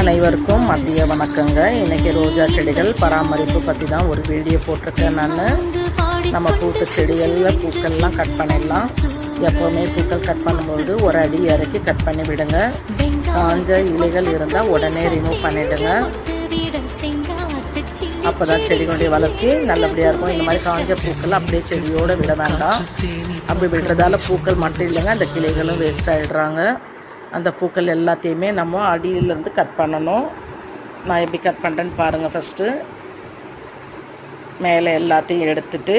அனைவருக்கும் மதிய வணக்கங்க. இன்றைக்கி ரோஜா செடிகள் பராமரிப்பு பற்றி தான் ஒரு வீடியோ போட்டிருக்கேன். நான் நம்ம பூத்த செடிகளில் பூக்கள்லாம் கட் பண்ணிடலாம். எப்போவுமே பூக்கள் கட் பண்ணும்போது ஒரு அடி இறக்கி கட் பண்ணி விடுங்க. காஞ்ச இலைகள் இருந்தால் உடனே ரிமூவ் பண்ணிவிடுங்க. அப்போ தான் செடிகளுடைய வளர்ச்சி நல்லபடியாக இருக்கும். இந்த மாதிரி காஞ்ச பூக்கள் அப்படியே செடியோடு விட வேண்டாம். அப்படி விடுறதால பூக்கள் மட்டும் இல்லைங்க, அந்த கிளைகளும் வேஸ்ட் ஆகிடுறாங்க. அந்த பூக்கள் எல்லாத்தையுமே நம்ம அடியிலேருந்து கட் பண்ணணும். நான் எப்படி கட் பண்ணுறேன்னு பாருங்கள். ஃபஸ்ட்டு மேலே எல்லாத்தையும் எடுத்துட்டு